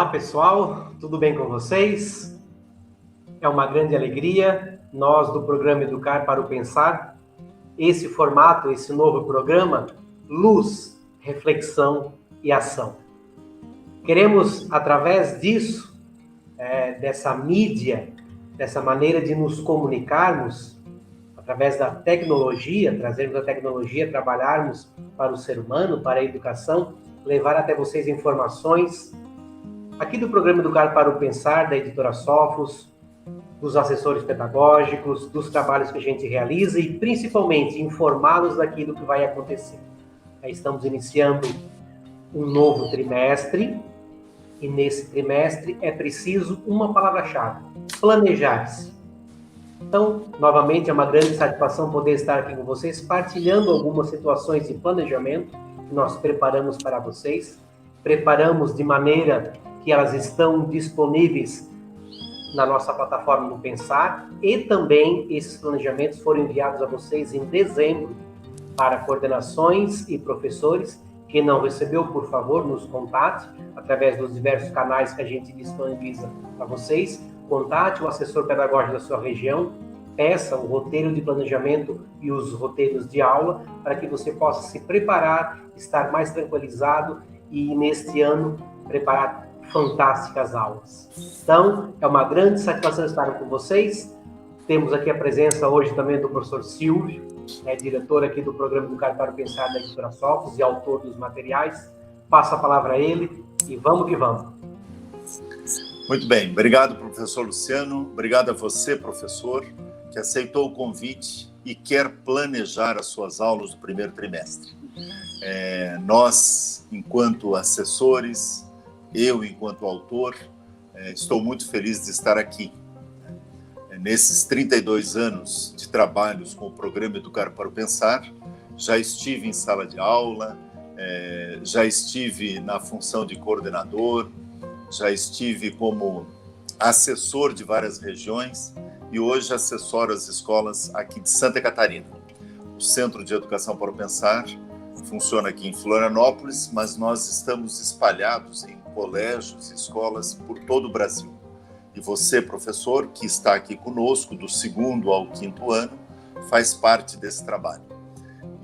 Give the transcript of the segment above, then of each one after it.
Olá, pessoal, tudo bem com vocês? É uma grande alegria, nós do programa Educar para o Pensar, esse formato, esse novo programa, Luz, Reflexão e Ação. Queremos, através disso, dessa mídia, dessa maneira de nos comunicarmos, através da tecnologia, trazermos a tecnologia, trabalharmos para o ser humano, para a educação, levar até vocês informações aqui do programa Educar para o Pensar, da editora Sophos, dos assessores pedagógicos, dos trabalhos que a gente realiza e, principalmente, informá-los daquilo que vai acontecer. Estamos iniciando um novo trimestre e, nesse trimestre, é preciso uma palavra-chave: planejar-se. Então, novamente, é uma grande satisfação poder estar aqui com vocês, partilhando algumas situações de planejamento que nós preparamos para vocês. Preparamos de maneira que elas estão disponíveis na nossa plataforma no Pensar, e também esses planejamentos foram enviados a vocês em dezembro para coordenações e professores. Quem não recebeu, por favor, nos contate através dos diversos canais que a gente disponibiliza para vocês. Contate o assessor pedagógico da sua região, peça o roteiro de planejamento e os roteiros de aula para que você possa se preparar, estar mais tranquilizado e, neste ano, preparar fantásticas aulas. Então, é uma grande satisfação estar com vocês. Temos aqui a presença hoje também do professor Silvio, diretor aqui do programa Educar para o Pensar da editora Sophos e autor dos materiais. Passo a palavra a ele e vamos que vamos. Muito bem, obrigado, professor Luciano. Obrigado a você, professor, que aceitou o convite e quer planejar as suas aulas do primeiro trimestre. Nós, enquanto assessores, eu, enquanto autor, estou muito feliz de estar aqui. Nesses 32 anos de trabalhos com o programa Educar para o Pensar, já estive em sala de aula, já estive na função de coordenador, já estive como assessor de várias regiões e hoje assessoro as escolas aqui de Santa Catarina. O Centro de Educação para o Pensar funciona aqui em Florianópolis, mas nós estamos espalhados em colégios e escolas por todo o Brasil. E você, professor, que está aqui conosco, do 2º ao 5º ano, faz parte desse trabalho.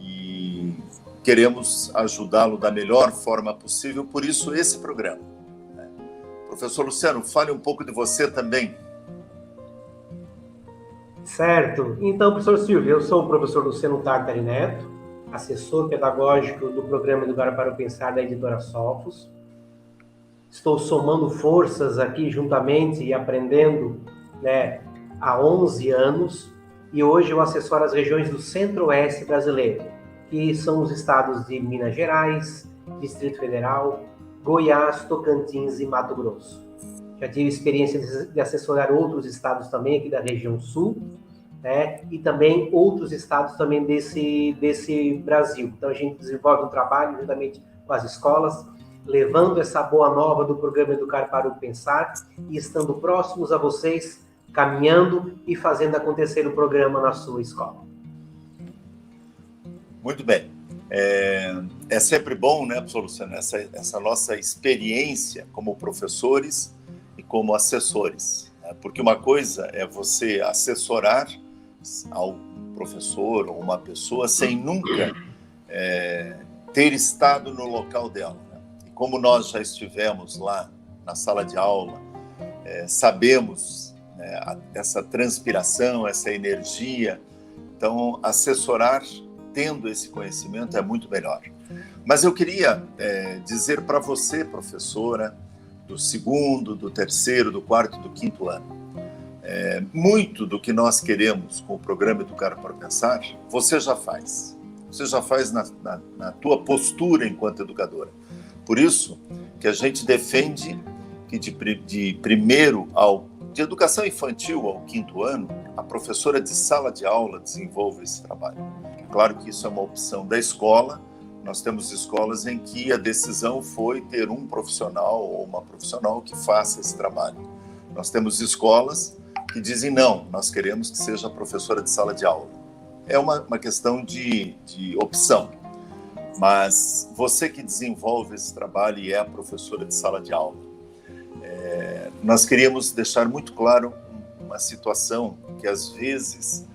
E queremos ajudá-lo da melhor forma possível, por isso esse programa. Professor Luciano, fale um pouco de você também. Certo. Então, professor Silvio, eu sou o professor Luciano Tartari Neto, assessor pedagógico do programa Educar para o Pensar da editora Sophos. Estou somando forças aqui juntamente e aprendendo há 11 anos, e hoje eu assessoro as regiões do Centro-Oeste brasileiro, que são os estados de Minas Gerais, Distrito Federal, Goiás, Tocantins e Mato Grosso. Já tive experiência de assessorar outros estados também aqui da região sul, e também outros estados também desse Brasil. Então a gente desenvolve um trabalho juntamente com as escolas, levando essa boa nova do programa Educar para o Pensar e estando próximos a vocês, caminhando e fazendo acontecer o programa na sua escola. Muito bem. É sempre bom, né, professor Luciano, essa nossa experiência como professores e como assessores. Porque uma coisa é você assessorar ao professor ou uma pessoa sem nunca ter estado no local dela. Como nós já estivemos lá na sala de aula, sabemos essa transpiração, essa energia. Então, assessorar, tendo esse conhecimento, é muito melhor. Mas eu queria dizer para você, professora, do 2º, do 3º, do 4º, do 5º ano, muito do que nós queremos com o programa Educar para o Pensar, você já faz. Você já faz na tua postura enquanto educadora. Por isso que a gente defende que de educação infantil ao 5º ano, a professora de sala de aula desenvolva esse trabalho. Claro que isso é uma opção da escola. Nós temos escolas em que a decisão foi ter um profissional ou uma profissional que faça esse trabalho. Nós temos escolas que dizem não, nós queremos que seja a professora de sala de aula. É uma questão de opção. Mas você que desenvolve esse trabalho e é a professora de sala de aula, nós queríamos deixar muito claro uma situação que às vezes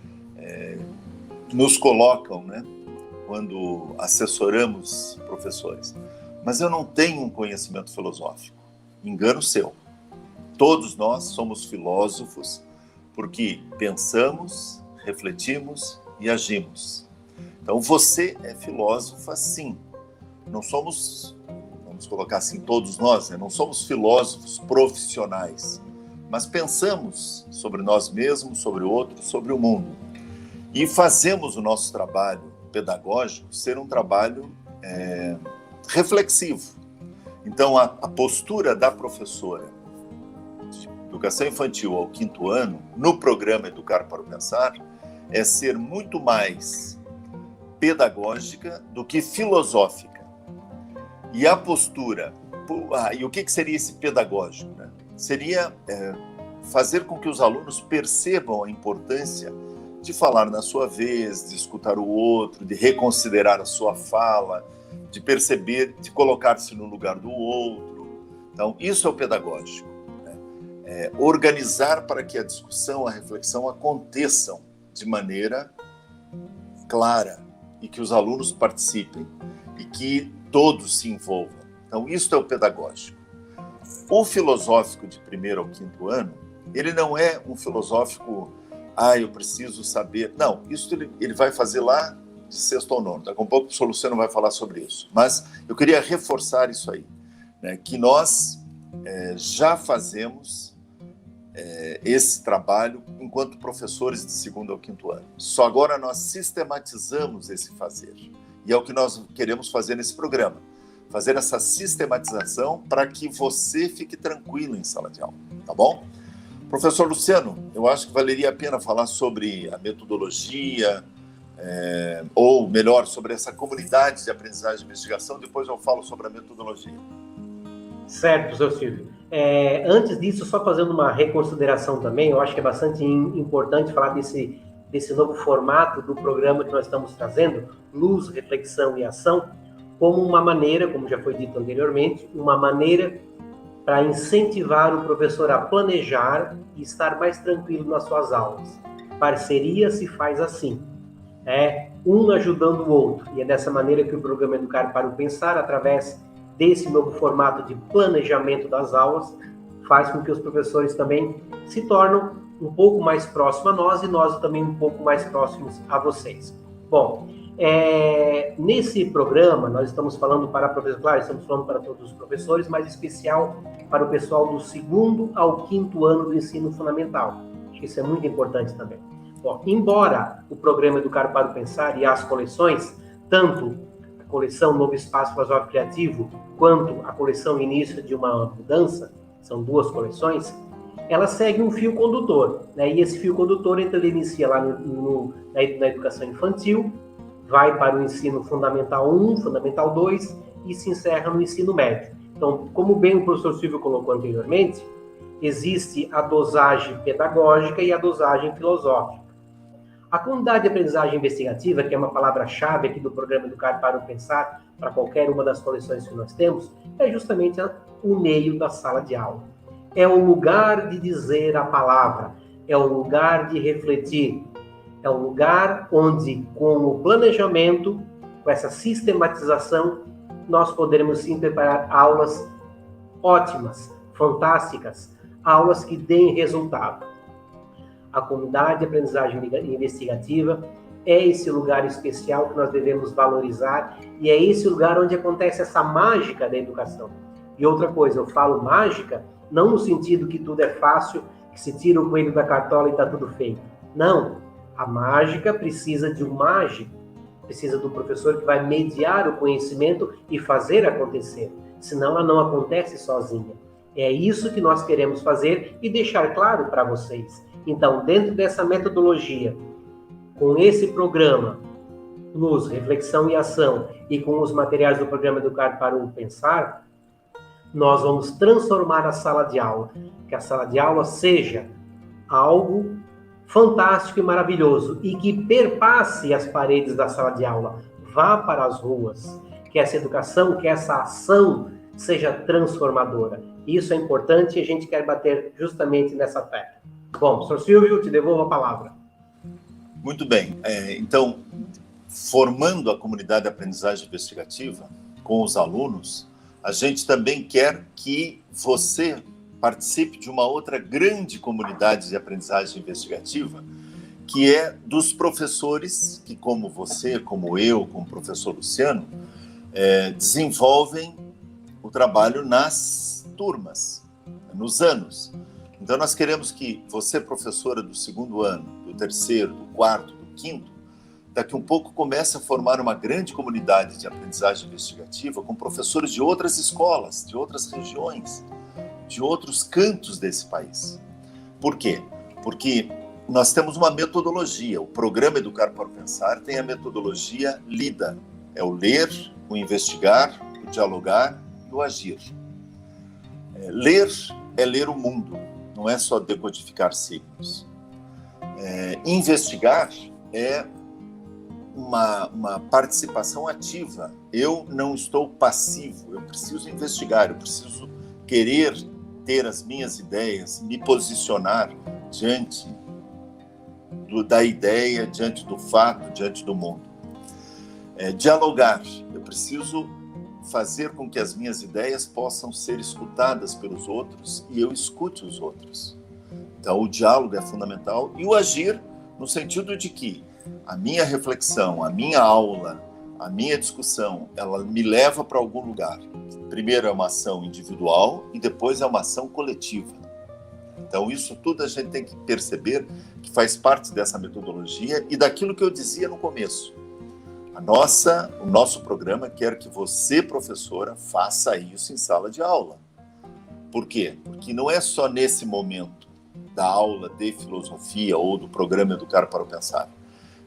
nos colocam, né, quando assessoramos professores. Mas eu não tenho um conhecimento filosófico. Engano seu. Todos nós somos filósofos porque pensamos, refletimos e agimos. Então você é filósofa, sim. Não somos, vamos colocar assim, todos nós, né? Não somos filósofos profissionais, mas pensamos sobre nós mesmos, sobre o outro, sobre o mundo. E fazemos o nosso trabalho pedagógico ser um trabalho reflexivo. Então, a postura da professora de educação infantil ao 5º ano, no programa Educar para o Pensar, é ser muito mais pedagógica do que filosófica. E a postura, e o que seria esse pedagógico, né? Seria fazer com que os alunos percebam a importância de falar na sua vez, de escutar o outro, de reconsiderar a sua fala, de perceber, de colocar-se no lugar do outro. Então, isso é o pedagógico, né? Organizar para que a discussão, a reflexão aconteçam de maneira clara e que os alunos participem e que todos se envolvam. Então, isso é o pedagógico. O filosófico de 1º ao 5º ano, ele não é um filosófico, eu preciso saber. Não, isso ele vai fazer lá de 6º ao 9º. Daqui a um pouco o Luciano vai falar sobre isso. Mas eu queria reforçar isso aí, né, que nós já fazemos esse trabalho enquanto professores de 2º ao 5º ano. Só agora nós sistematizamos esse fazer. E é o que nós queremos fazer nesse programa. Fazer essa sistematização para que você fique tranquilo em sala de aula. Tá bom? Professor Luciano, eu acho que valeria a pena falar sobre a metodologia, ou melhor, sobre essa comunidade de aprendizagem e investigação. Depois eu falo sobre a metodologia. Certo, professor Silvio. Antes disso, só fazendo uma reconsideração também, eu acho que é bastante importante falar desse novo formato do programa que nós estamos trazendo, Luz, Reflexão e Ação, como uma maneira, como já foi dito anteriormente, uma maneira para incentivar o professor a planejar e estar mais tranquilo nas suas aulas. Parceria se faz assim, um ajudando o outro, e é dessa maneira que o programa Educar para o Pensar, através desse novo formato de planejamento das aulas, faz com que os professores também se tornem um pouco mais próximos a nós e nós também um pouco mais próximos a vocês. Bom, nesse programa nós estamos falando para professores, claro, estamos falando para todos os professores, mas em especial para o pessoal do 2º ao 5º ano do ensino fundamental. Acho que isso é muito importante também. Bom, embora o programa Educar para o Pensar e as coleções, tanto a coleção Novo Espaço Filosófico Criativo, quanto a coleção Início de uma Mudança, são 2 coleções, ela segue um fio condutor, né? E esse fio condutor, então, ele inicia lá na educação infantil, vai para o ensino fundamental 1, fundamental 2 e se encerra no ensino médio. Então, como bem o professor Silvio colocou anteriormente, existe a dosagem pedagógica e a dosagem filosófica. A comunidade de aprendizagem investigativa, que é uma palavra-chave aqui do programa Educar para o Pensar, para qualquer uma das coleções que nós temos, é justamente o meio da sala de aula. É o lugar de dizer a palavra, é o lugar de refletir, é o lugar onde, com o planejamento, com essa sistematização, nós poderemos sim preparar aulas ótimas, fantásticas, aulas que deem resultado. A comunidade de aprendizagem investigativa é esse lugar especial que nós devemos valorizar e é esse lugar onde acontece essa mágica da educação. E outra coisa, eu falo mágica não no sentido que tudo é fácil, que se tira o coelho da cartola e está tudo feito. Não, a mágica precisa de um mágico, precisa do professor que vai mediar o conhecimento e fazer acontecer, senão ela não acontece sozinha. É isso que nós queremos fazer e deixar claro para vocês. Então, dentro dessa metodologia, com esse programa, Luz, Reflexão e Ação, e com os materiais do programa Educar para o Pensar, nós vamos transformar a sala de aula, que a sala de aula seja algo fantástico e maravilhoso, e que perpasse as paredes da sala de aula, vá para as ruas, que essa educação, que essa ação seja transformadora, Isso é importante e a gente quer bater justamente nessa tecla. Bom, professor Silvio, te devolvo a palavra. Muito bem. Então, formando a comunidade de aprendizagem investigativa com os alunos, a gente também quer que você participe de uma outra grande comunidade de aprendizagem investigativa, que é dos professores que, como você, como eu, como o professor Luciano, desenvolvem o trabalho nas turmas, nos anos. Então, nós queremos que você, professora do 2º ano, do 3º, do 4º, do 5º, daqui um pouco comece a formar uma grande comunidade de aprendizagem investigativa com professores de outras escolas, de outras regiões, de outros cantos desse país. Por quê? Porque nós temos uma metodologia. O programa Educar para o Pensar tem a metodologia LIDA. É o ler, o investigar, o dialogar e o agir. Ler é ler o mundo, não é só decodificar signos. Investigar é uma participação ativa. Eu não estou passivo, eu preciso investigar, eu preciso querer ter as minhas ideias, me posicionar diante da ideia, diante do fato, diante do mundo. Dialogar, eu preciso fazer com que as minhas ideias possam ser escutadas pelos outros e eu escute os outros. Então, o diálogo é fundamental. E o agir, no sentido de que a minha reflexão, a minha aula, a minha discussão, ela me leva para algum lugar. Primeiro é uma ação individual e depois é uma ação coletiva. Então, isso tudo a gente tem que perceber que faz parte dessa metodologia e daquilo que eu dizia no começo. O nosso programa quer que você, professora, faça isso em sala de aula. Por quê? Porque não é só nesse momento da aula de filosofia ou do programa Educar para o Pensar.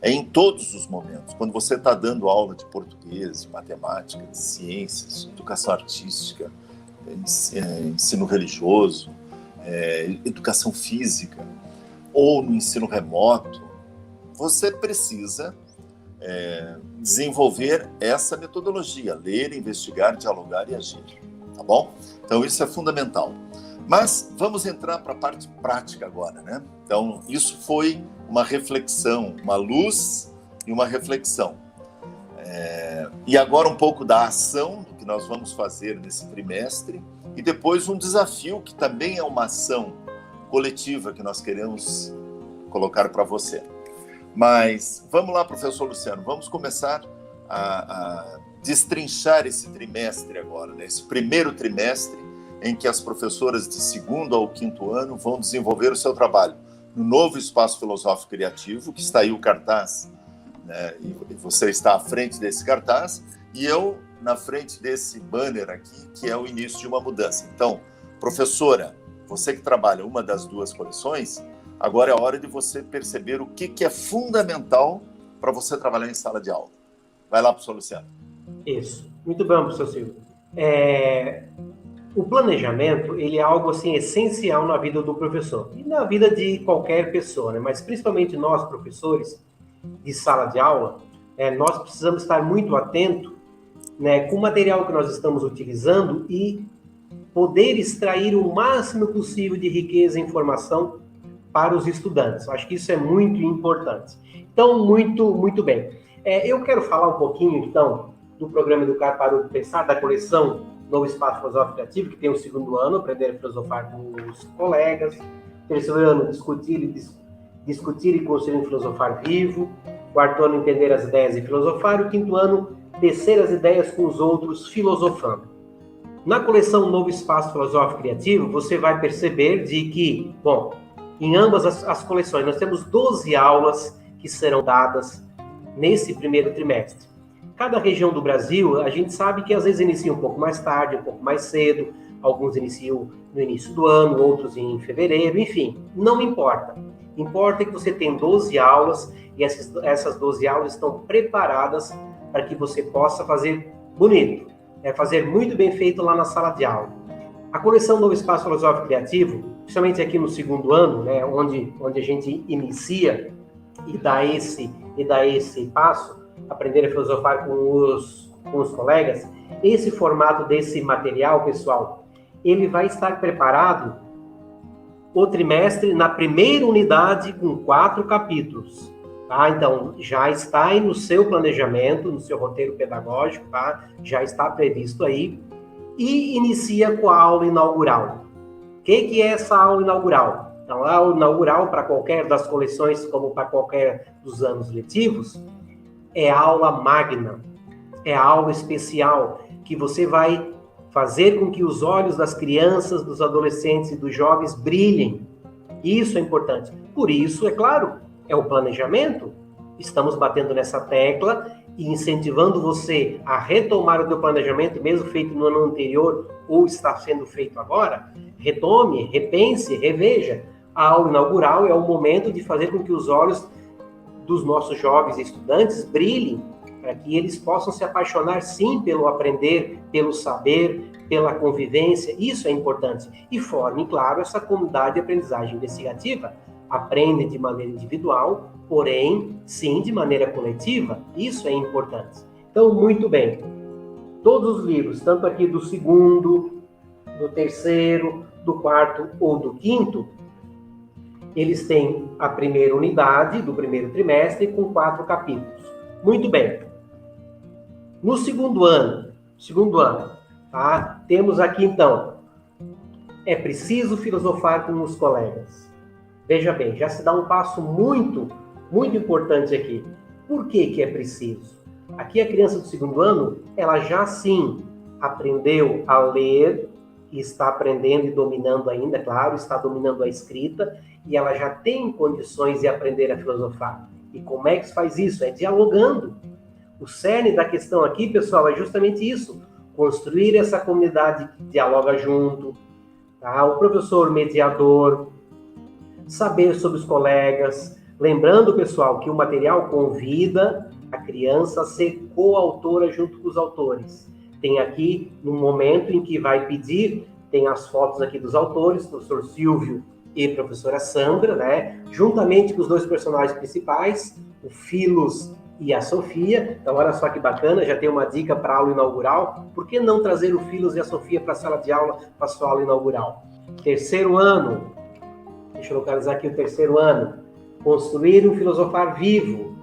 É em todos os momentos. Quando você está dando aula de português, de matemática, de ciências, educação artística, ensino religioso, educação física, ou no ensino remoto, você precisa desenvolver essa metodologia, ler, investigar, dialogar e agir, tá bom? Então isso é fundamental. Mas vamos entrar para a parte prática agora, né? Então isso foi uma reflexão, uma luz e uma reflexão. E agora um pouco da ação do que nós vamos fazer nesse trimestre e depois um desafio que também é uma ação coletiva que nós queremos colocar para você. Mas vamos lá, professor Luciano, vamos começar a destrinchar esse trimestre agora, né? Esse primeiro trimestre em que as professoras de 2º ao 5º ano vão desenvolver o seu trabalho no novo Espaço Filosófico Criativo, que está aí o cartaz, né? E você está à frente desse cartaz, e eu na frente desse banner aqui, que é o início de uma mudança. Então, professora, você que trabalha uma das duas coleções, agora é a hora de você perceber o que é fundamental para você trabalhar em sala de aula. Vai lá, professor Luciano. Isso. Muito bom, professor Silvio. O planejamento, ele é algo assim essencial na vida do professor e na vida de qualquer pessoa, né? Mas principalmente nós, professores de sala de aula, nós precisamos estar muito atentos, né, com o material que nós estamos utilizando e poder extrair o máximo possível de riqueza e informação para os estudantes. Acho que isso é muito importante. Então, muito bem. Eu quero falar um pouquinho, então, do programa Educar para o Pensar, da coleção Novo Espaço Filosófico Criativo, que tem o 2º ano, aprender a filosofar com os colegas, 3º ano, discutir e construir um filosofar vivo, 4º ano, entender as ideias e filosofar, e o 5º ano, tecer as ideias com os outros, filosofando. Na coleção Novo Espaço Filosófico Criativo, você vai perceber de que, bom, em ambas as coleções, nós temos 12 aulas que serão dadas nesse primeiro trimestre. Cada região do Brasil, a gente sabe que às vezes inicia um pouco mais tarde, um pouco mais cedo, alguns iniciam no início do ano, outros em fevereiro, enfim, não importa. Importa que você tem 12 aulas e essas 12 aulas estão preparadas para que você possa fazer bonito, fazer muito bem feito lá na sala de aula. A coleção Novo Espaço Filosófico Criativo, principalmente aqui no 2º ano, né, onde a gente inicia e dá esse passo, aprender a filosofar com os colegas, esse formato desse material, pessoal, ele vai estar preparado o trimestre na primeira unidade com 4 capítulos. Tá? Então, já está aí no seu planejamento, no seu roteiro pedagógico, tá? Já está previsto aí. E inicia com a aula inaugural. O que é essa aula inaugural? Então, a aula inaugural, para qualquer das coleções, como para qualquer dos anos letivos, é a aula magna, é a aula especial, que você vai fazer com que os olhos das crianças, dos adolescentes e dos jovens brilhem. Isso é importante. Por isso, é claro, é o planejamento. Estamos batendo nessa tecla e incentivando você a retomar o seu planejamento, mesmo feito no ano anterior ou está sendo feito agora. Retome, repense, reveja. A aula inaugural é o momento de fazer com que os olhos dos nossos jovens e estudantes brilhem, para que eles possam se apaixonar, sim, pelo aprender, pelo saber, pela convivência. Isso é importante. E forme, claro, essa comunidade de aprendizagem investigativa. Aprende de maneira individual, porém, sim, de maneira coletiva. Isso é importante. Então, muito bem. Todos os livros, tanto aqui do 2º, do 3º, do 4º ou do 5º, eles têm a primeira unidade do primeiro trimestre com 4 capítulos. Muito bem. No segundo ano, tá? Temos aqui, então, é preciso filosofar com os colegas. Veja bem, já se dá um passo muito, muito importante aqui. Por que é preciso? Aqui a criança do 2º ano, ela já sim aprendeu a ler, e está aprendendo e dominando ainda, claro, está dominando a escrita, e ela já tem condições de aprender a filosofar. E como é que se faz isso? É dialogando. O cerne da questão aqui, pessoal, é justamente isso. Construir essa comunidade que dialoga junto, tá? O professor mediador, saber sobre os colegas. Lembrando, pessoal, que o material convida a criança a ser coautora junto com os autores. Tem aqui, no momento em que vai pedir, tem as fotos aqui dos autores, professor Silvio e professora Sandra, né? Juntamente com os 2 personagens principais, o Filos e a Sofia. Então, olha só que bacana, já tem uma dica para a aula inaugural. Por que não trazer o Filos e a Sofia para a sala de aula, para a sua aula inaugural? 3º ano, deixa eu localizar aqui o 3º ano. Construir um filosofar vivo.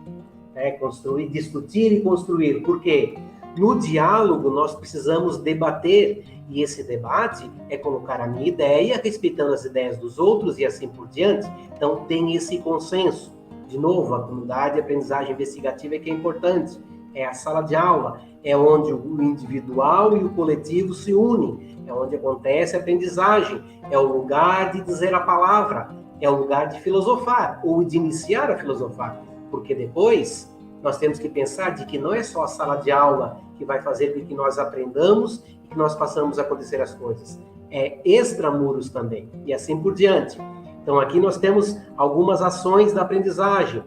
Né? Construir, discutir e construir. Por quê? No diálogo, nós precisamos debater, e esse debate é colocar a minha ideia, respeitando as ideias dos outros e assim por diante. Então, tem esse consenso. De novo, a comunidade de aprendizagem investigativa é que é importante. É a sala de aula, é onde o individual e o coletivo se unem, é onde acontece a aprendizagem, é o lugar de dizer a palavra, é o lugar de filosofar, ou de iniciar a filosofar, porque depois nós temos que pensar de que não é só a sala de aula que vai fazer com que nós aprendamos e que nós façamos acontecer as coisas. É extramuros também, e assim por diante. Então, aqui nós temos algumas ações da aprendizagem.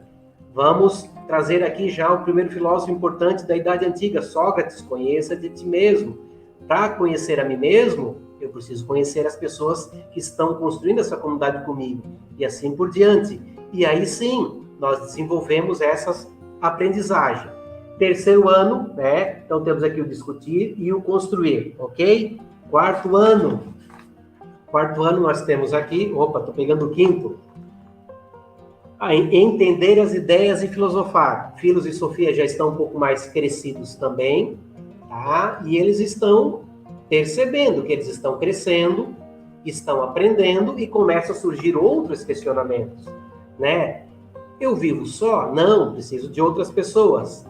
Vamos trazer aqui já o primeiro filósofo importante da Idade Antiga, Sócrates, conheça de ti mesmo. Para conhecer a mim mesmo, eu preciso conhecer as pessoas que estão construindo essa comunidade comigo, e assim por diante. E aí sim, nós desenvolvemos essas aprendizagem. 3º ano, né? Então temos aqui o discutir e o construir, ok? 4º ano. 4º ano nós temos aqui, estou pegando o 5º. Entender as ideias e filosofar. Filos e Sofia já estão um pouco mais crescidos também, tá? E eles estão percebendo que eles estão crescendo, estão aprendendo e começam a surgir outros questionamentos, né? Eu vivo só? Não, preciso de outras pessoas.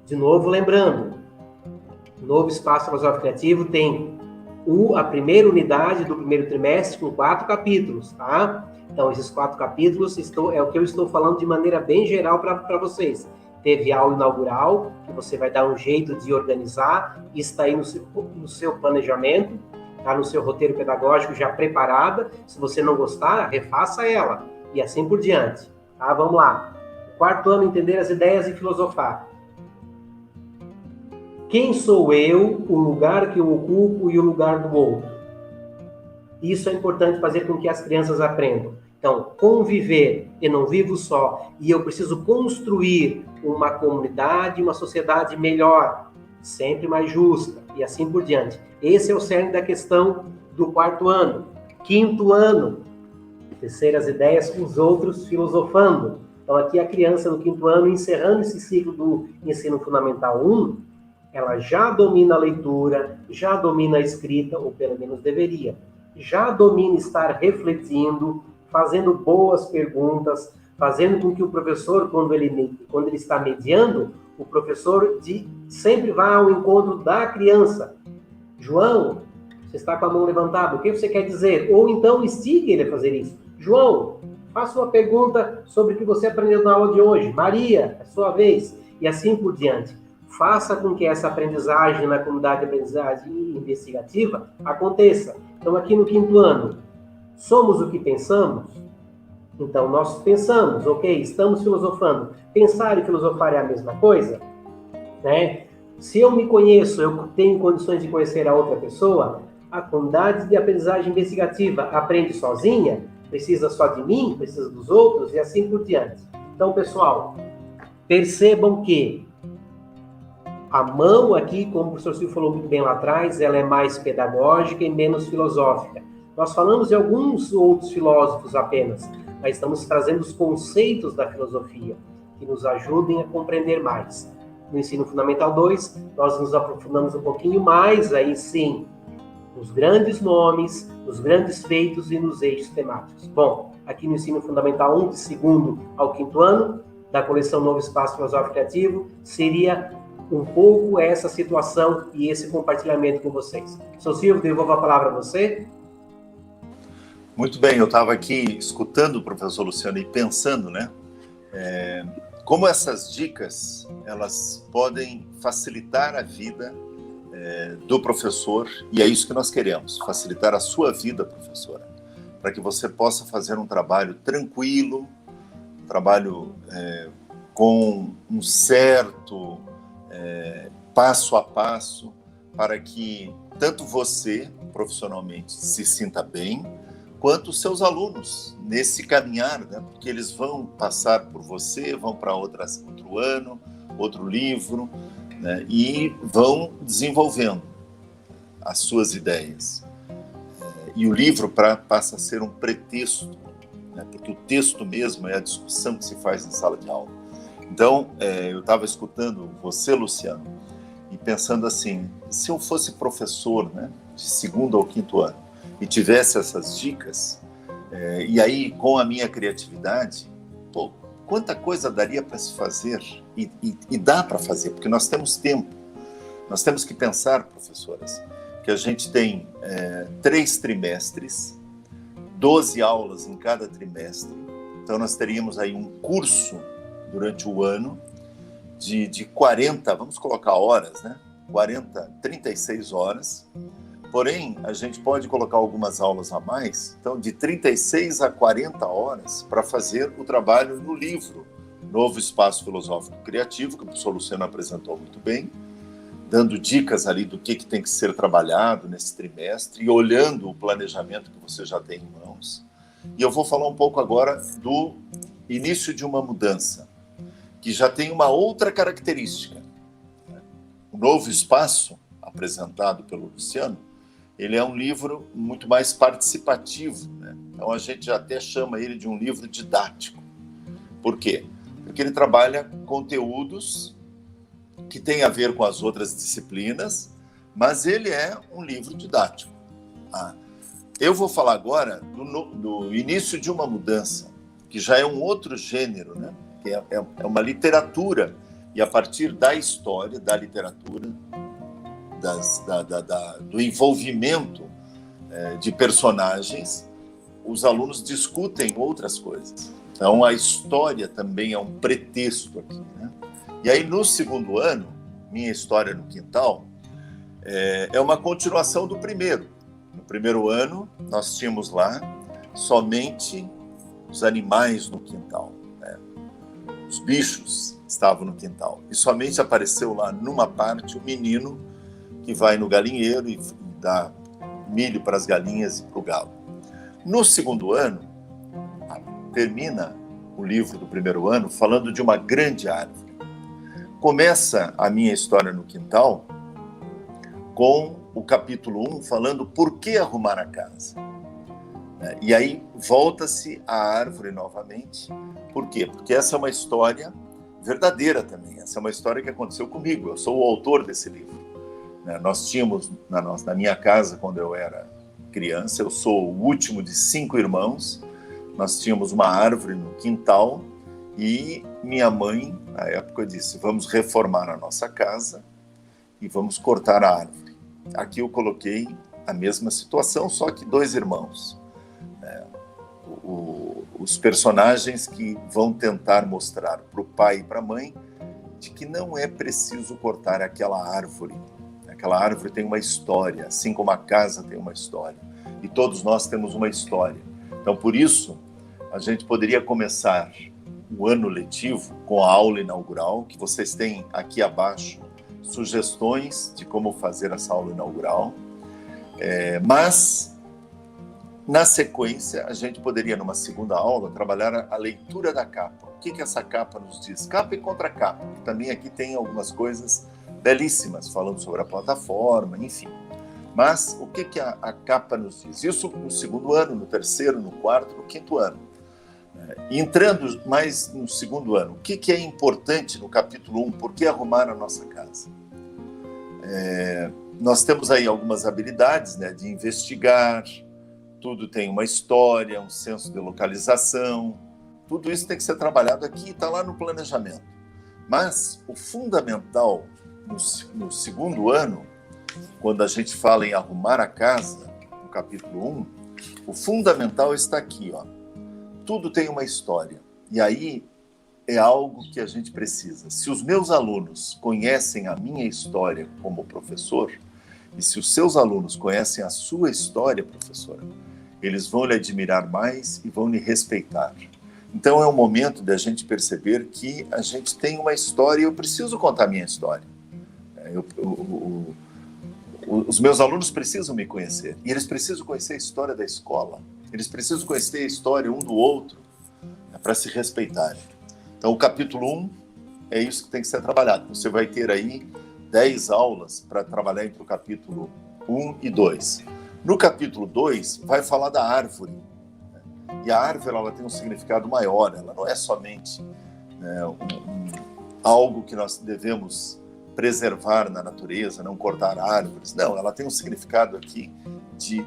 De novo, lembrando, o novo Espaço Filosófico Criativo tem a primeira unidade do primeiro trimestre com 4 capítulos, tá? Então, esses 4 capítulos é o que eu estou falando de maneira bem geral para vocês. Teve aula inaugural, que você vai dar um jeito de organizar, está aí no seu planejamento, tá? No seu roteiro pedagógico já preparada. Se você não gostar, refaça ela, e assim por diante. Tá, vamos lá. 4º ano, entender as ideias e filosofar. Quem sou eu, o lugar que eu ocupo e o lugar do outro? Isso é importante fazer com que as crianças aprendam. Então, conviver, eu não vivo só, e eu preciso construir uma comunidade, uma sociedade melhor. sempre mais justa, e assim por diante. Esse é o cerne da questão do 4º ano. 5º ano, terceiras ideias, os outros filosofando. Então, aqui a criança no 5º ano, encerrando esse ciclo do ensino fundamental 1, ela já domina a leitura, já domina a escrita, ou pelo menos deveria. Já domina estar refletindo, fazendo boas perguntas, fazendo com que o professor, quando ele está mediando, o professor sempre vá ao encontro da criança. João, você está com a mão levantada, o que você quer dizer? Ou então instigue ele a fazer isso. João, faça uma pergunta sobre o que você aprendeu na aula de hoje. Maria, é sua vez. E assim por diante. Faça com que essa aprendizagem na comunidade de aprendizagem investigativa aconteça. Então, aqui no 5º ano, somos o que pensamos? Então, nós pensamos, ok, estamos filosofando. Pensar e filosofar é a mesma coisa? Né? Se eu me conheço, eu tenho condições de conhecer a outra pessoa, a comunidade de aprendizagem investigativa aprende sozinha? Precisa só de mim? Precisa dos outros? E assim por diante. Então, pessoal, percebam que a mão aqui, como o professor Silvio falou muito bem lá atrás, ela é mais pedagógica e menos filosófica. Nós falamos de alguns outros filósofos apenas, mas estamos trazendo os conceitos da filosofia que nos ajudem a compreender mais. No ensino fundamental 2, nós nos aprofundamos um pouquinho mais, aí sim, nos grandes nomes, nos grandes feitos e nos eixos temáticos. Bom, aqui no ensino fundamental 1, de 2º ao 5º ano, da coleção Novo Espaço Filosófico Criativo, seria um pouco essa situação e esse compartilhamento com vocês. Sr. Silvio, devolvo a palavra a você. Muito bem, eu estava aqui escutando o professor Luciano e pensando, né? Como essas dicas, elas podem facilitar a vida do professor, e é isso que nós queremos, facilitar a sua vida, professora, para que você possa fazer um trabalho tranquilo, um trabalho com um certo passo a passo, para que tanto você, profissionalmente, se sinta bem, quanto os seus alunos nesse caminhar, né? Porque eles vão passar por você, vão para outro ano, outro livro, né? E vão desenvolvendo as suas ideias. E o livro passa a ser um pretexto, né? Porque o texto mesmo é a discussão que se faz em sala de aula. Então, eu estava escutando você, Luciano, e pensando assim, se eu fosse professor, né, de 2º ao 5º ano, e tivesse essas dicas, e aí com a minha criatividade, pô, quanta coisa daria para se fazer, e dá para fazer, porque nós temos tempo. Nós temos que pensar, professoras, que a gente tem 3 trimestres, 12 aulas em cada trimestre, então nós teríamos aí um curso durante o ano de 40, vamos colocar horas, né? 36 horas. Porém, a gente pode colocar algumas aulas a mais, então de 36 a 40 horas para fazer o trabalho no livro Novo Espaço Filosófico Criativo, que o professor Luciano apresentou muito bem, dando dicas ali do que tem que ser trabalhado nesse trimestre e olhando o planejamento que você já tem em mãos. E eu vou falar um pouco agora do início de uma mudança, que já tem uma outra característica. O Novo Espaço, apresentado pelo Luciano, ele é um livro muito mais participativo, né? Então a gente até chama ele de um livro didático. Por quê? Porque ele trabalha conteúdos que têm a ver com as outras disciplinas, mas ele é um livro didático. Eu vou falar agora do início de uma mudança, que já é um outro gênero, né? Que é uma literatura, e a partir da história, da literatura, do envolvimento de personagens, os alunos discutem outras coisas. Então, a história também é um pretexto aqui, né? E aí, no 2º ano, Minha História no Quintal, é uma continuação do primeiro. No primeiro ano, nós tínhamos lá somente os animais no quintal, né? Os bichos estavam no quintal. E somente apareceu lá, numa parte, o menino que vai no galinheiro e dá milho para as galinhas e para o galo. No 2º ano, termina o livro do primeiro ano falando de uma grande árvore. Começa a Minha História no Quintal com o capítulo 1 falando por que arrumar a casa. E aí volta-se à árvore novamente. Por quê? Porque essa é uma história verdadeira também. Essa é uma história que aconteceu comigo. Eu sou o autor desse livro. Nós tínhamos na minha casa, quando eu era criança, eu sou o último de 5 irmãos, nós tínhamos uma árvore no quintal e minha mãe, na época, disse: vamos reformar a nossa casa e vamos cortar a árvore. Aqui eu coloquei a mesma situação, só que 2 irmãos. Os personagens que vão tentar mostrar para o pai e para a mãe de que não é preciso cortar aquela árvore. Aquela árvore tem uma história, assim como a casa tem uma história. E todos nós temos uma história. Então, por isso, a gente poderia começar o ano letivo com a aula inaugural, que vocês têm aqui abaixo sugestões de como fazer essa aula inaugural. Mas, na sequência, a gente poderia, numa segunda aula, trabalhar a leitura da capa. O que essa capa nos diz? Capa e contracapa. Também aqui tem algumas coisas belíssimas, falando sobre a plataforma, enfim. Mas o que a capa nos diz? Isso no segundo ano, no terceiro, no quarto, no quinto ano. Entrando mais no segundo ano, o que é importante no capítulo 1? Por que arrumar a nossa casa? Nós temos aí algumas habilidades, né, de investigar, tudo tem uma história, um senso de localização, tudo isso tem que ser trabalhado aqui, está lá no planejamento. Mas o fundamental no segundo ano, quando a gente fala em arrumar a casa, no capítulo 1, o fundamental está aqui, ó. Tudo tem uma história. E aí é algo que a gente precisa. Se os meus alunos conhecem a minha história como professor, e se os seus alunos conhecem a sua história, professora, eles vão lhe admirar mais e vão lhe respeitar. Então é o momento de a gente perceber que a gente tem uma história e eu preciso contar a minha história. Os meus alunos precisam me conhecer e eles precisam conhecer a história da escola. Eles precisam conhecer a história um do outro, para se respeitarem. Então, o capítulo 1 é isso que tem que ser trabalhado. Você vai ter aí 10 aulas para trabalhar entre o capítulo 1 e 2. No capítulo 2, vai falar da árvore. E a árvore ela tem um significado maior. Ela não é somente algo que nós devemos preservar na natureza, não cortar árvores. Não, ela tem um significado aqui de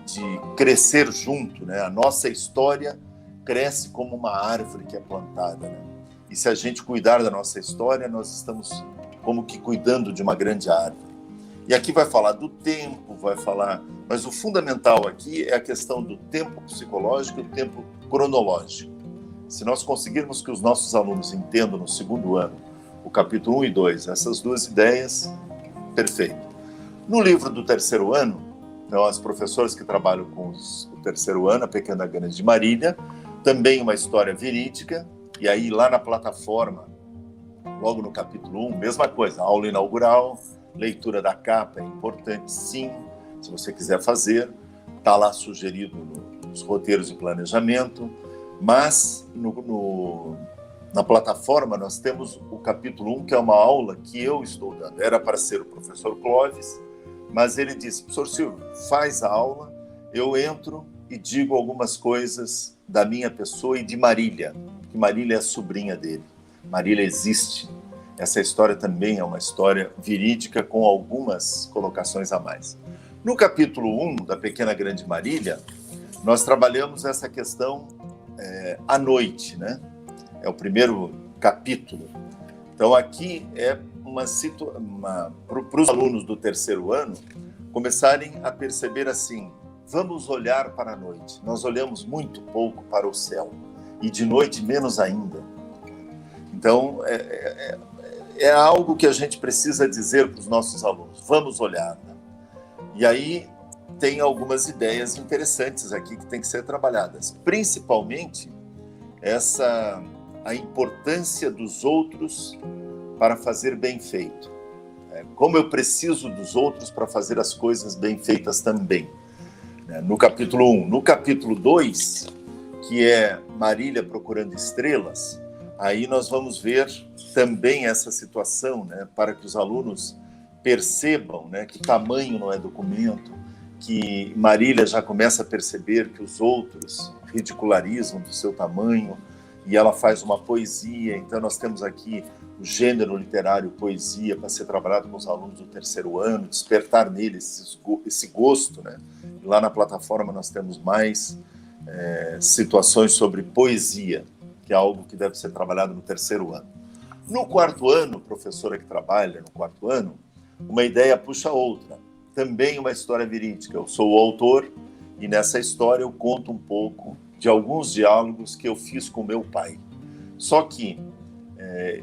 crescer junto, né? A nossa história cresce como uma árvore que é plantada, né? E se a gente cuidar da nossa história, nós estamos como que cuidando de uma grande árvore. E aqui vai falar do tempo, vai falar... Mas o fundamental aqui é a questão do tempo psicológico e do tempo cronológico. Se nós conseguirmos que os nossos alunos entendam no segundo ano o capítulo 1 e 2, essas duas ideias, perfeito. No livro do terceiro ano, nós, professores que trabalham com o terceiro ano, a Pequena Grande de Marília, também uma história verídica, e aí lá na plataforma, logo no capítulo 1, mesma coisa, aula inaugural, leitura da capa é importante, sim, se você quiser fazer, está lá sugerido nos roteiros de planejamento, mas na plataforma nós temos o capítulo 1, que é uma aula que eu estou dando. Era para ser o professor Clóvis, mas ele disse: professor Silvio, faz a aula, eu entro e digo algumas coisas da minha pessoa e de Marília, que Marília é a sobrinha dele. Marília existe. Essa história também é uma história verídica com algumas colocações a mais. No capítulo 1 da Pequena Grande Marília, nós trabalhamos essa questão à noite, né? É o primeiro capítulo. Então, aqui é para os alunos do terceiro ano começarem a perceber assim: vamos olhar para a noite. Nós olhamos muito pouco para o céu e de noite menos ainda. Então, é algo que a gente precisa dizer para os nossos alunos: vamos olhar, né? E aí tem algumas ideias interessantes aqui que tem que ser trabalhadas, principalmente a importância dos outros para fazer bem feito. Como eu preciso dos outros para fazer as coisas bem feitas também. No capítulo 1. No capítulo 2, que é Marília procurando estrelas, aí nós vamos ver também essa situação, né, para que os alunos percebam, né, que tamanho não é documento, que Marília já começa a perceber que os outros ridicularizam do seu tamanho, e ela faz uma poesia. Então nós temos aqui o gênero literário poesia para ser trabalhado com os alunos do terceiro ano, despertar neles esse gosto, né? E lá na plataforma nós temos mais situações sobre poesia, que é algo que deve ser trabalhado no terceiro ano. No quarto ano, professora que trabalha no quarto ano, uma ideia puxa outra. Também uma história verídica. Eu sou o autor e nessa história eu conto um pouco de alguns diálogos que eu fiz com meu pai. Só que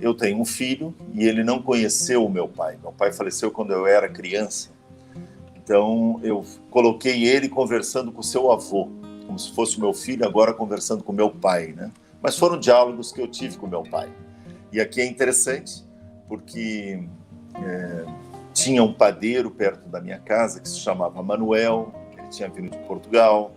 eu tenho um filho e ele não conheceu o meu pai. Meu pai faleceu quando eu era criança. Então eu coloquei ele conversando com seu avô, como se fosse o meu filho agora conversando com meu pai, né? Mas foram diálogos que eu tive com meu pai. E aqui é interessante porque tinha um padeiro perto da minha casa que se chamava Manuel, ele tinha vindo de Portugal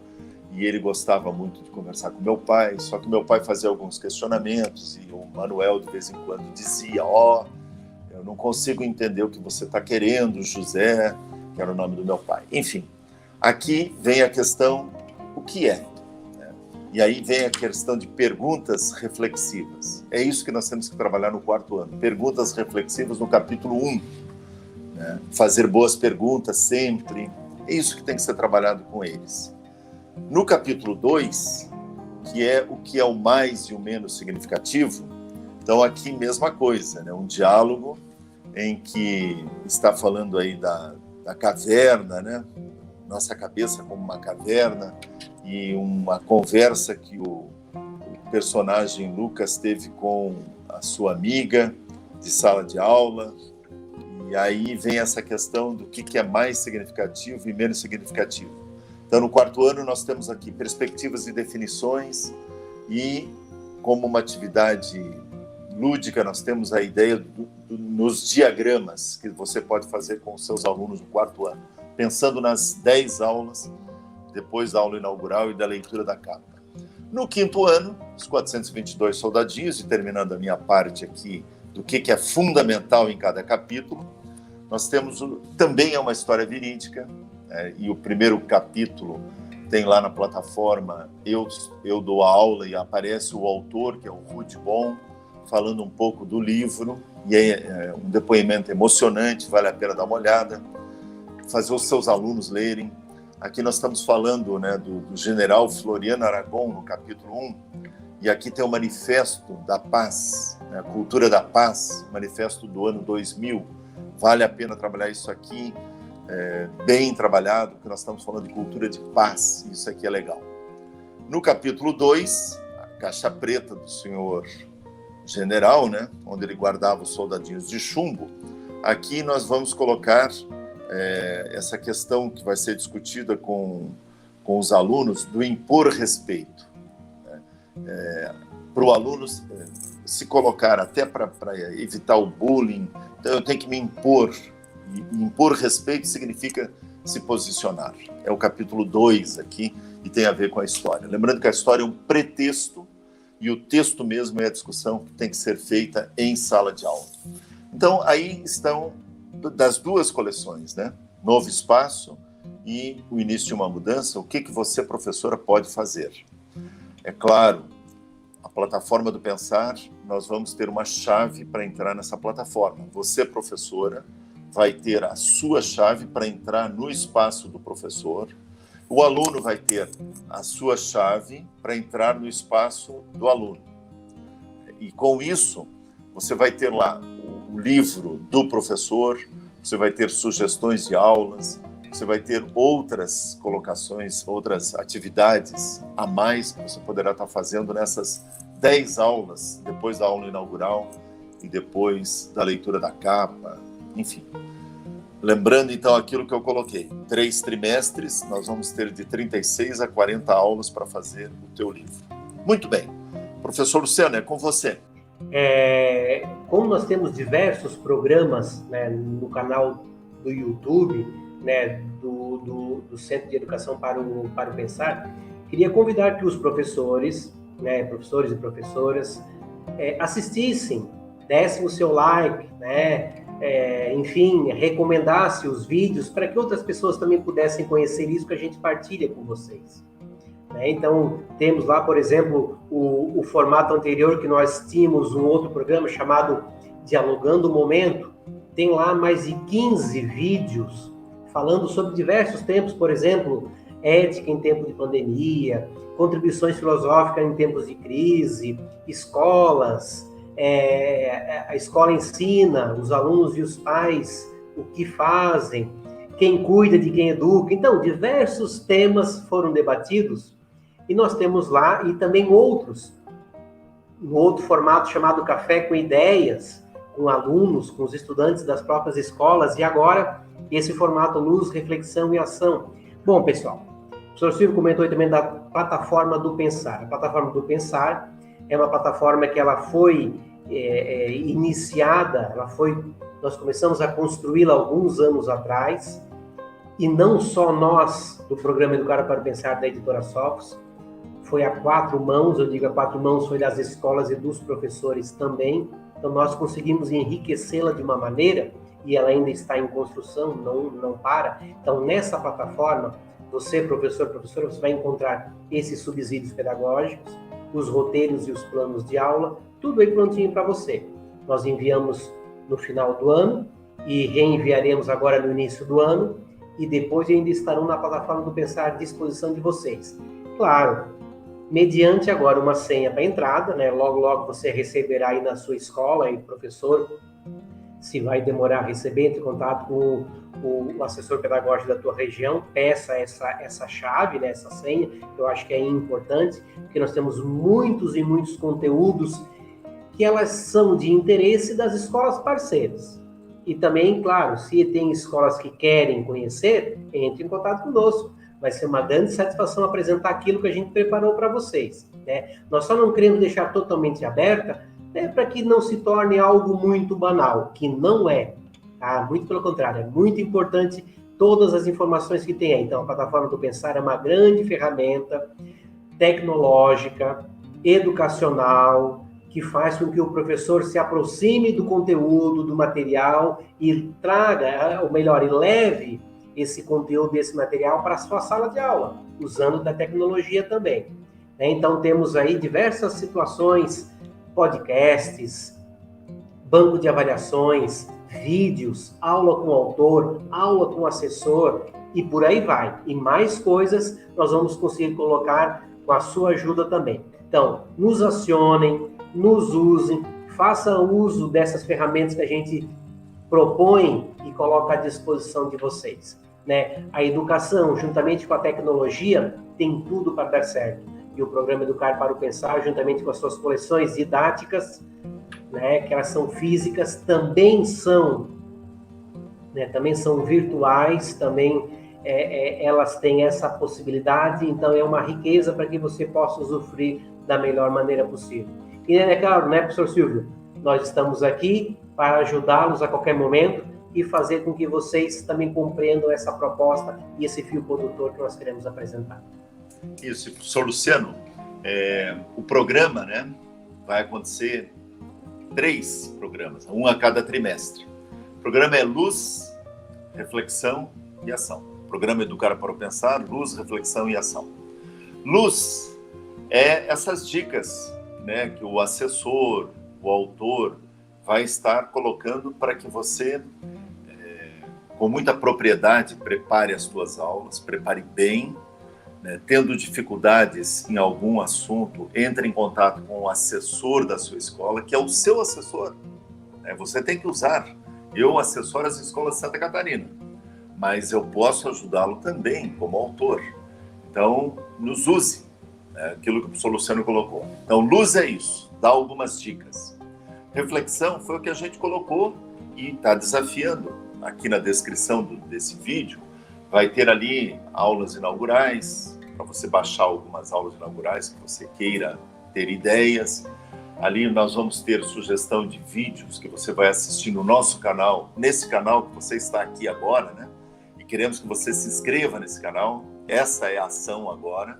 e ele gostava muito de conversar com meu pai, só que meu pai fazia alguns questionamentos e o Manuel de vez em quando dizia: eu não consigo entender o que você está querendo, José, que era o nome do meu pai. Enfim, aqui vem a questão, o que é? E aí vem a questão de perguntas reflexivas. É isso que nós temos que trabalhar no quarto ano. Perguntas reflexivas no capítulo 1. Né? Fazer boas perguntas sempre. É isso que tem que ser trabalhado com eles. No capítulo 2, o que é o mais e o menos significativo, então aqui mesma coisa, né? Um diálogo em que está falando aí da caverna, né? Nossa cabeça como uma caverna, e uma conversa que o personagem Lucas teve com a sua amiga de sala de aula, e aí vem essa questão do que é mais significativo e menos significativo. Então, no quarto ano, nós temos aqui perspectivas e definições, e como uma atividade lúdica, nós temos a ideia nos diagramas que você pode fazer com os seus alunos no quarto ano, pensando nas 10 aulas, depois da aula inaugural e da leitura da capa. No quinto ano, os 422 soldadinhos, e terminando a minha parte aqui do que é fundamental em cada capítulo, nós temos também é uma história verídica, e o primeiro capítulo tem lá na plataforma, eu dou a aula e aparece o autor, que é o Rude Bon, falando um pouco do livro, e é um depoimento emocionante, vale a pena dar uma olhada, fazer os seus alunos lerem. Aqui nós estamos falando, né, do general Floriano Aragon, no capítulo 1, e aqui tem o Manifesto da Paz, né, a Cultura da Paz, manifesto do ano 2000. Vale a pena trabalhar isso aqui, bem trabalhado, porque nós estamos falando de cultura de paz, isso aqui é legal. No capítulo 2, a caixa preta do senhor general, né, onde ele guardava os soldadinhos de chumbo, aqui nós vamos colocar essa questão que vai ser discutida com os alunos do impor respeito, né? Para o aluno se colocar, até para evitar o bullying, então eu tenho que me impor, e impor respeito significa se posicionar. É o capítulo 2 aqui, e tem a ver com a história. Lembrando que a história é um pretexto, e o texto mesmo é a discussão que tem que ser feita em sala de aula. Então, aí estão das duas coleções, né? Novo Espaço e o Início de uma Mudança. O que você, professora, pode fazer? É claro, a plataforma do Pensar, nós vamos ter uma chave para entrar nessa plataforma. Você, professora, vai ter a sua chave para entrar no espaço do professor. O aluno vai ter a sua chave para entrar no espaço do aluno. E com isso, você vai ter lá o livro do professor, você vai ter sugestões de aulas, você vai ter outras colocações, outras atividades a mais que você poderá estar fazendo nessas 10 aulas, depois da aula inaugural e depois da leitura da capa, enfim. Lembrando, então, aquilo que eu coloquei. 3 trimestres, nós vamos ter de 36 a 40 aulas para fazer o teu livro. Muito bem. Professor Luciano, é com você. Como nós temos diversos programas, né, no canal do YouTube, né, do Centro de Educação para o Pensar, queria convidar que os professores, né, professores e professoras, assistissem, dessem o seu like, né, enfim, recomendasse os vídeos para que outras pessoas também pudessem conhecer isso que a gente partilha com vocês. Então, temos lá, por exemplo, o formato anterior que nós tínhamos um outro programa chamado Dialogando o Momento. Tem lá mais de 15 vídeos falando sobre diversos tempos, por exemplo, ética em tempo de pandemia, contribuições filosóficas em tempos de crise, escolas, a escola ensina, os alunos e os pais o que fazem, quem cuida de quem educa. Então, diversos temas foram debatidos e nós temos lá, e também outros, um outro formato chamado Café com Ideias, com alunos, com os estudantes das próprias escolas, e agora esse formato Luz, Reflexão e Ação. Bom, pessoal, o professor Silvio comentou também da plataforma do Pensar. A plataforma do Pensar é uma plataforma que ela foi iniciada, nós começamos a construí-la alguns anos atrás, e não só nós, do programa Educar para o Pensar da Editora Sophos, foi a 4 mãos, eu digo a 4 mãos, foi das escolas e dos professores também. Então, nós conseguimos enriquecê-la de uma maneira, e ela ainda está em construção, não para. Então, nessa plataforma, você, professora, você vai encontrar esses subsídios pedagógicos, os roteiros e os planos de aula, tudo aí prontinho para você. Nós enviamos no final do ano e reenviaremos agora no início do ano, e depois ainda estarão na plataforma do Pensar à disposição de vocês. Claro, mediante agora uma senha para entrada, né? Logo você receberá aí na sua escola, aí, professor, se vai demorar a receber, entre em contato com o assessor pedagógico da tua região, peça essa chave, né? Essa senha, que eu acho que é importante, porque nós temos muitos e muitos conteúdos que elas são de interesse das escolas parceiras. E também, claro, se tem escolas que querem conhecer, entre em contato conosco. Vai ser uma grande satisfação apresentar aquilo que a gente preparou para vocês, né? Nós só não queremos deixar totalmente aberta, né, para que não se torne algo muito banal, que não é. Tá? Muito pelo contrário, é muito importante todas as informações que tem aí. Então, a plataforma do Pensar é uma grande ferramenta tecnológica, educacional, que faz com que o professor se aproxime do conteúdo, do material e traga, ou melhor, e leve esse conteúdo, esse material para a sua sala de aula, usando da tecnologia também. Então, temos aí diversas situações, podcasts, banco de avaliações, vídeos, aula com o autor, aula com o assessor, e por aí vai. E mais coisas nós vamos conseguir colocar com a sua ajuda também. Então, nos acionem, nos usem, façam uso dessas ferramentas que a gente propõe e coloca à disposição de vocês, né? A educação, juntamente com a tecnologia, tem tudo para dar certo. E o programa Educar para o Pensar, juntamente com as suas coleções didáticas, né, que elas são físicas, também são virtuais, também elas têm essa possibilidade, então é uma riqueza para que você possa usufruir da melhor maneira possível. E é claro, né, professor Silvio, nós estamos aqui para ajudá-los a qualquer momento e fazer com que vocês também compreendam essa proposta e esse fio condutor que nós queremos apresentar. Isso, professor Luciano, o programa, né, vai acontecer 3 programas, um a cada trimestre. O programa é Luz, Reflexão e Ação. O programa Educar para o Pensar, Luz, Reflexão e Ação. Luz é essas dicas, né, que o assessor, o autor, vai estar colocando para que você, com muita propriedade, prepare as suas aulas, prepare bem, né, tendo dificuldades em algum assunto, entre em contato com o assessor da sua escola, que é o seu assessor. Você tem que usar. Eu assessoro as escolas de Santa Catarina, mas eu posso ajudá-lo também como autor. Então, nos use, né, aquilo que o professor Luciano colocou. Então, luz é isso, dá algumas dicas. Reflexão foi o que a gente colocou e está desafiando. Aqui na descrição desse vídeo, vai ter ali aulas inaugurais, para você baixar algumas aulas inaugurais que você queira ter ideias. Ali nós vamos ter sugestão de vídeos que você vai assistir no nosso canal, nesse canal que você está aqui agora, né? E queremos que você se inscreva nesse canal. Essa é a ação agora.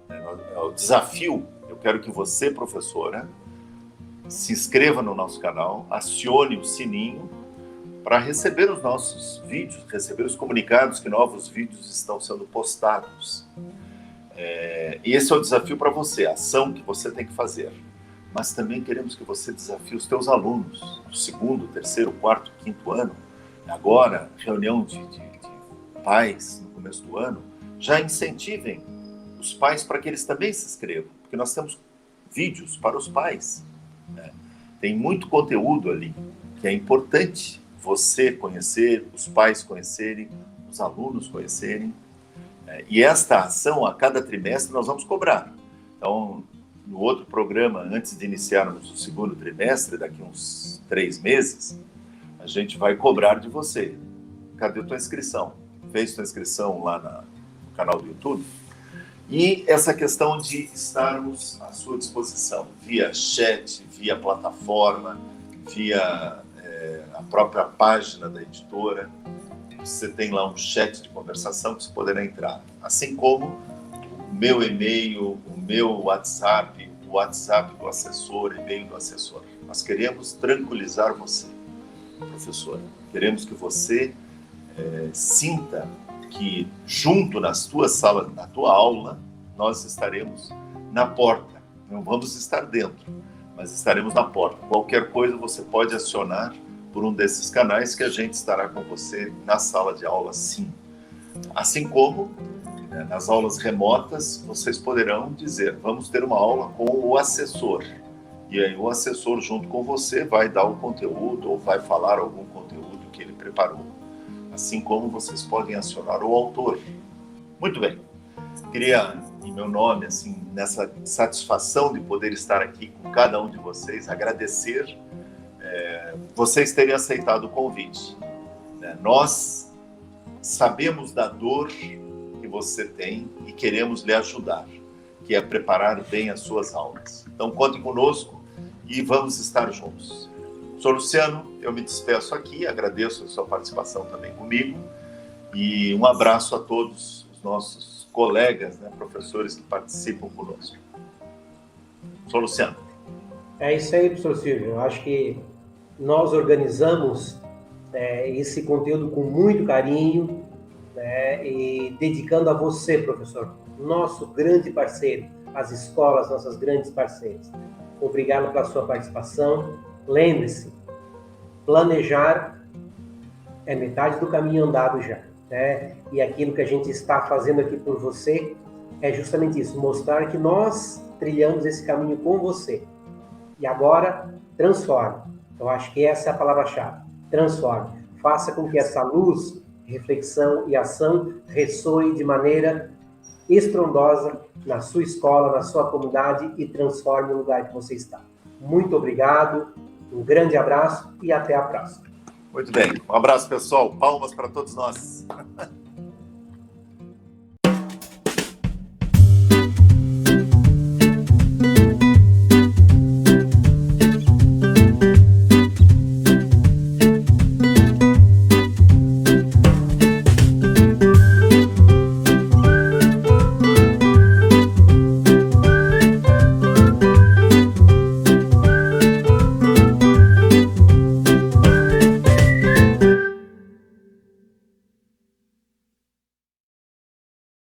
É o desafio. Eu quero que você, professora, se inscreva no nosso canal, acione o sininho, para receber os nossos vídeos, receber os comunicados que novos vídeos estão sendo postados. E esse é o desafio para você, a ação que você tem que fazer. Mas também queremos que você desafie os teus alunos, do 2º, 3º, 4º, 5º ano. Agora, reunião de pais no começo do ano, já incentivem os pais para que eles também se inscrevam, porque nós temos vídeos para os pais, né? Tem muito conteúdo ali que é importante você conhecer, os pais conhecerem, os alunos conhecerem. E esta ação, a cada trimestre, nós vamos cobrar. Então, no outro programa, antes de iniciarmos o 2º trimestre, daqui uns 3 meses, a gente vai cobrar de você. Cadê a tua inscrição? Fez tua inscrição lá no canal do YouTube? E essa questão de estarmos à sua disposição, via chat, via plataforma, via a própria página da editora. Você tem lá um chat de conversação que você poderá entrar. Assim como o meu e-mail, o meu WhatsApp, o WhatsApp do assessor, e-mail do assessor. Nós queremos tranquilizar você, professora. Queremos que você sinta que junto na tua aula, nós estaremos na porta. Não vamos estar dentro, mas estaremos na porta. Qualquer coisa você pode acionar por um desses canais que a gente estará com você na sala de aula, sim. Assim como nas aulas remotas, vocês poderão dizer, vamos ter uma aula com o assessor. E aí o assessor, junto com você, vai dar o conteúdo ou vai falar algum conteúdo que ele preparou. Assim como vocês podem acionar o autor. Muito bem. Queria, em meu nome, assim, nessa satisfação de poder estar aqui com cada um de vocês, agradecer vocês terem aceitado o convite. Nós sabemos da dor que você tem e queremos lhe ajudar, que é preparar bem as suas aulas. Então, contem conosco e vamos estar juntos. Sou Luciano, eu me despeço aqui, agradeço a sua participação também comigo e um abraço a todos os nossos colegas, professores que participam conosco. Sou Luciano. É isso aí, professor Silvio. Eu acho que nós organizamos esse conteúdo com muito carinho, e dedicando a você, professor, nosso grande parceiro, as escolas, nossas grandes parceiras. Obrigado pela sua participação. Lembre-se, planejar é metade do caminho andado já, E aquilo que a gente está fazendo aqui por você é justamente isso, mostrar que nós trilhamos esse caminho com você. E agora, transforme. Eu acho que essa é a palavra-chave. Transforme. Faça com que essa luz, reflexão e ação ressoe de maneira estrondosa na sua escola, na sua comunidade e transforme o lugar que você está. Muito obrigado, um grande abraço e até a próxima. Muito bem. Um abraço, pessoal. Palmas para todos nós.